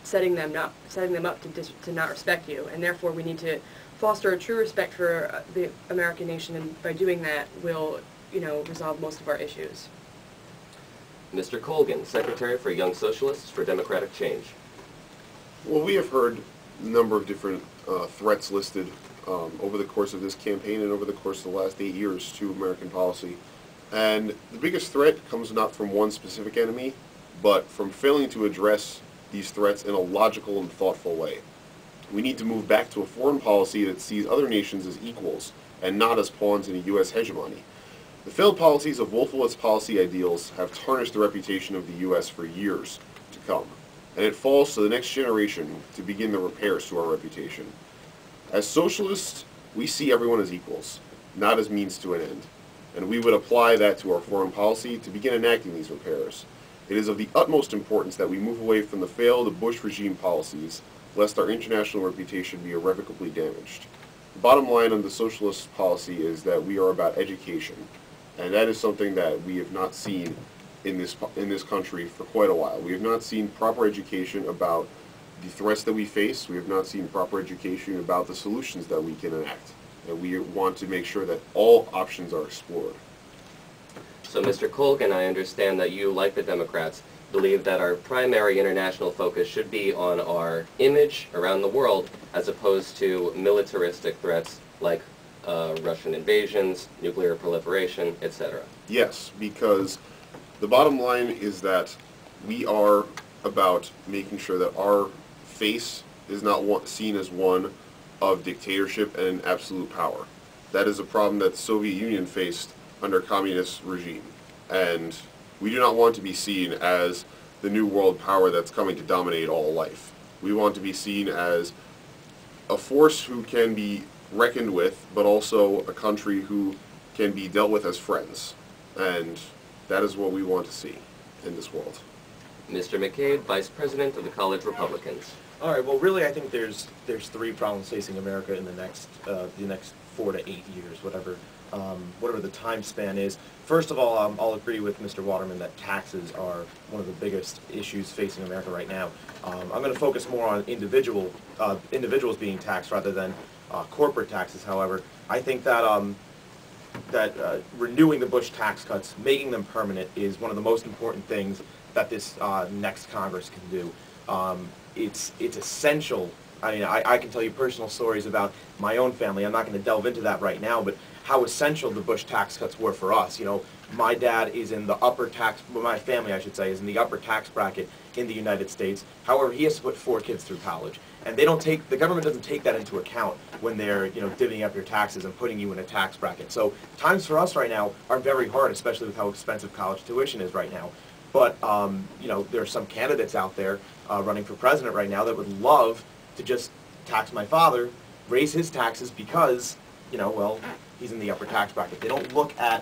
setting them up to not respect you, and therefore we need to foster a true respect for the American nation, and by doing that, we'll resolve most of our issues. Mr. Colgan, Secretary for Young Socialists for Democratic Change. Well, we have heard a number of different threats listed over the course of this campaign and over the course of the last 8 years to American policy. And the biggest threat comes not from one specific enemy, but from failing to address these threats in a logical and thoughtful way. We need to move back to a foreign policy that sees other nations as equals and not as pawns in a U.S. hegemony. The failed policies of Wolfowitz policy ideals have tarnished the reputation of the U.S. for years to come, and it falls to the next generation to begin the repairs to our reputation. As socialists, we see everyone as equals, not as means to an end, and we would apply that to our foreign policy to begin enacting these repairs. It is of the utmost importance that we move away from the failed Bush regime policies, lest our international reputation be irrevocably damaged. The bottom line on the socialist policy is that we are about education, and that is something that we have not seen in this country for quite a while. We have not seen proper education about the threats that we face. We have not seen proper education about the solutions that we can enact. And we want to make sure that all options are explored. So, Mr. Colgan, I understand that you, like the Democrats, believe that our primary international focus should be on our image around the world as opposed to militaristic threats like Russian invasions, nuclear proliferation, etc. Yes, because the bottom line is that we are about making sure that our face is not seen as one of dictatorship and absolute power. That is a problem that the Soviet Union faced under communist regime, and we do not want to be seen as the new world power that's coming to dominate all life. We want to be seen as a force who can be reckoned with, but also a country who can be dealt with as friends. And that is what we want to see in this world. Mr. McCabe, Vice President of the College Republicans. All right. Well, really, I think there's three problems facing America in the next 4 to 8 years, whatever the time span is. First of all, I'll agree with Mr. Waterman that taxes are one of the biggest issues facing America right now. I'm going to focus more on individuals being taxed rather than corporate taxes. However, I think that renewing the Bush tax cuts, making them permanent, is one of the most important things that this next Congress can do. It's essential. I mean, I can tell you personal stories about my own family. I'm not going to delve into that right now, but how essential the Bush tax cuts were for us. You know, my dad is in the upper tax, well, my family, I should say, is in the upper tax bracket in the United States. However, he has to put 4 kids through college. And the government doesn't take that into account when they're, divvying up your taxes and putting you in a tax bracket. So times for us right now are very hard, especially with how expensive college tuition is right now. But, there are some candidates out there running for president right now that would love to just tax my father, raise his taxes because, he's in the upper tax bracket. They don't look at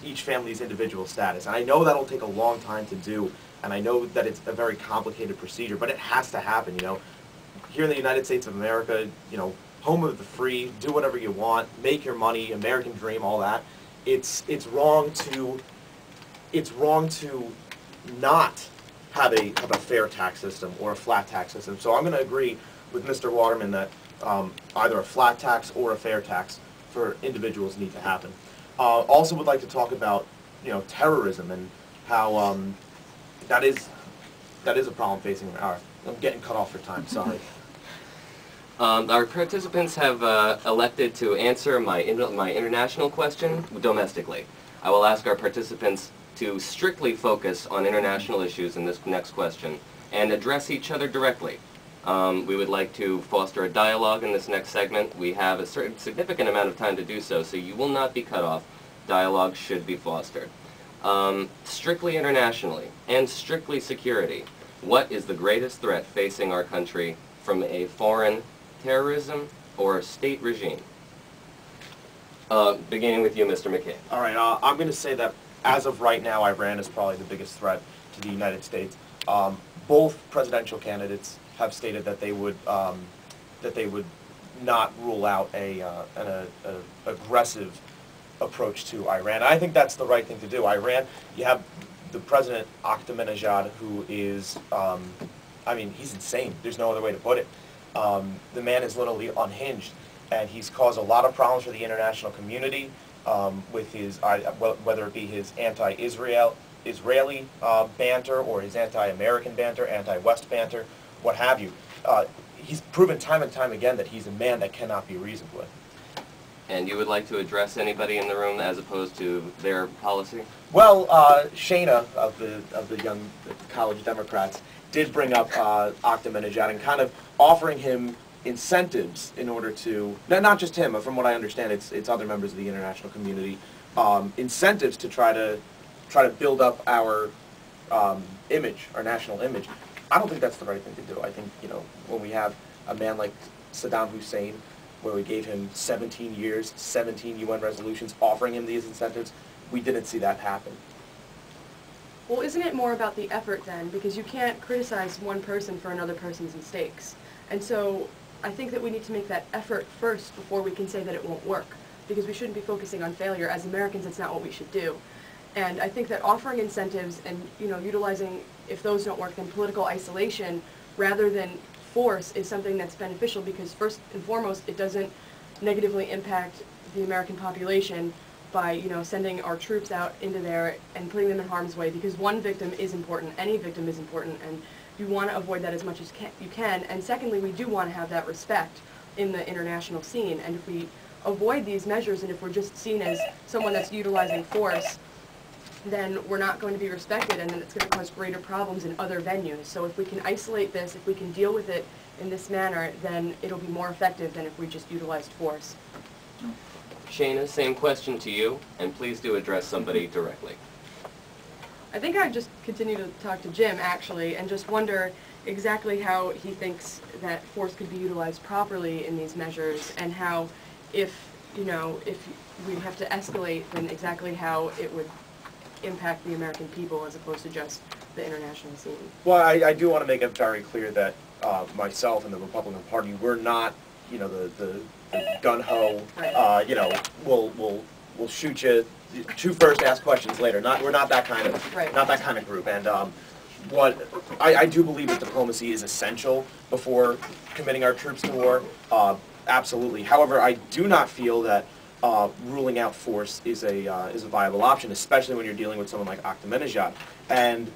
each family's individual status. And I know that'll take a long time to do, and I know that it's a very complicated procedure, but it has to happen, Here in the United States of America, home of the free, do whatever you want, make your money, American dream, all that. It's wrong to not have a fair tax system or a flat tax system. So I'm going to agree with Mr. Waterman that either a flat tax or a fair tax for individuals need to happen. Also would like to talk about terrorism and how that is a problem facing America. I'm getting cut off for time. Sorry. Our participants have elected to answer my international question domestically. I will ask our participants to strictly focus on international issues in this next question and address each other directly. We would like to foster a dialogue in this next segment. We have a certain significant amount of time to do so, so you will not be cut off. Dialogue should be fostered. Strictly internationally and strictly security, what is the greatest threat facing our country from a foreign terrorism or state regime? Beginning with you, Mr. McCabe. All right, I'm going to say that as of right now, Iran is probably the biggest threat to the United States. Both presidential candidates have stated that they would not rule out an aggressive approach to Iran. I think that's the right thing to do. Iran, you have the President Ahmadinejad, who is I mean, he's insane. There's no other way to put it. The man is literally unhinged, and he's caused a lot of problems for the international community with his, whether it be his Israeli banter or his anti-American banter, anti-West banter, what have you. He's proven time and time again that he's a man that cannot be reasoned with. And you would like to address anybody in the room as opposed to their policy? Well, Shaina of the young college Democrats did bring up Ahmadinejad and kind of offering him incentives in order to, not just him, but from what I understand, it's other members of the international community, incentives to try to build up our image, our national image. I don't think that's the right thing to do. I think, you know, when we have a man like Saddam Hussein, where we gave him 17 years, 17 UN resolutions offering him these incentives, we didn't see that happen. Well, isn't it more about the effort then? Because you can't criticize one person for another person's mistakes. And so I think that we need to make that effort first before we can say that it won't work. Because we shouldn't be focusing on failure. As Americans, it's not what we should do. And I think that offering incentives and, you know, utilizing, if those don't work, then political isolation rather than force is something that's beneficial, because first and foremost, it doesn't negatively impact the American population by, you know, sending our troops out into there and putting them in harm's way, because one victim is important, any victim is important, and you want to avoid that as much as you can. And secondly, we do want to have that respect in the international scene, and if we avoid these measures and if we're just seen as someone that's utilizing force, then we're not going to be respected, and then it's going to cause greater problems in other venues. So if we can isolate this, if we can deal with it in this manner, then it'll be more effective than if we just utilized force. Shaina, same question to you, and please do address somebody directly. I think I'd just continue to talk to Jim, actually, and just wonder exactly how he thinks that force could be utilized properly in these measures, and how, if, you know, if we have to escalate, then exactly how it would impact the American people as opposed to just the international scene. Well, I do want to make it very clear that myself and the Republican Party, we're not, you know, the gun-ho, Right. you know, we'll shoot you first, ask questions later. We're not that kind of Right. not that kind of group. And what I do believe that diplomacy is essential before committing our troops to war. Absolutely. However, I do not feel that ruling out force is a viable option, especially when you're dealing with someone like Ahmadinejad. And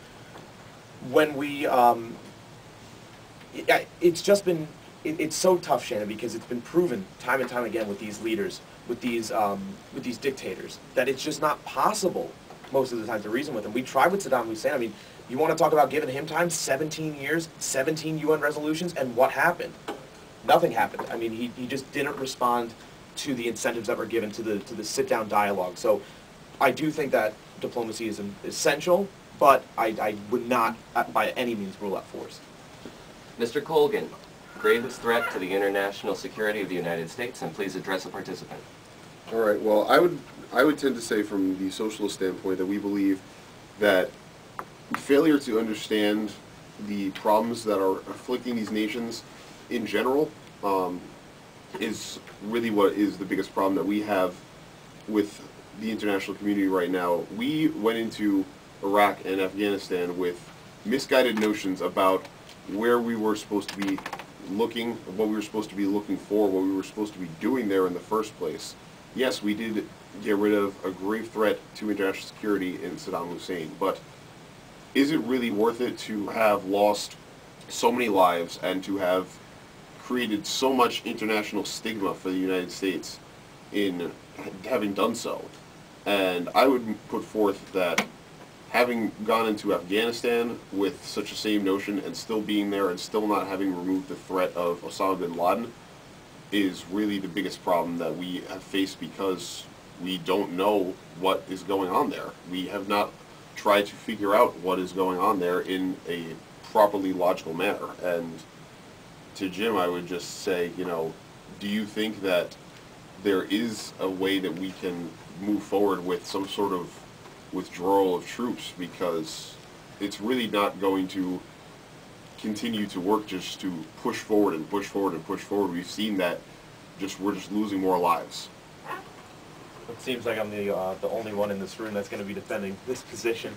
when we, it's just been, it's so tough, Shaina, because it's been proven time and time again with these leaders, with these dictators, that it's just not possible most of the time to reason with them. We tried with Saddam Hussein. I mean, you want to talk about giving him time? 17 years, 17 UN resolutions, and what happened? Nothing happened. I mean, he just didn't respond to the incentives that were given to the sit-down dialogue. So I do think that diplomacy is essential, but I would not by any means rule out force. Mr. Colgan, gravest threat to the international security of the United States, and please address a participant. All right. Well, I would tend to say, from the socialist standpoint, that we believe that failure to understand the problems that are afflicting these nations in general is really what is the biggest problem that we have with the international community right now. We went into Iraq and Afghanistan with misguided notions about where we were supposed to be looking, what we were supposed to be looking for, what we were supposed to be doing there in the first place. Yes, we did get rid of a grave threat to international security in Saddam Hussein, but is it really worth it to have lost so many lives and to have created so much international stigma for the United States in having done so? And I would put forth that having gone into Afghanistan with such a same notion and still being there and still not having removed the threat of Osama bin Laden is really the biggest problem that we have faced, because we don't know what is going on there. We have not tried to figure out what is going on there in a properly logical manner. And to Jim, I would just say, you know, do you think that there is a way that we can move forward with some sort of withdrawal of troops? Because it's really not going to continue to work just to push forward and push forward and push forward. We've seen that we're just losing more lives. It seems like I'm the only one in this room that's going to be defending this position.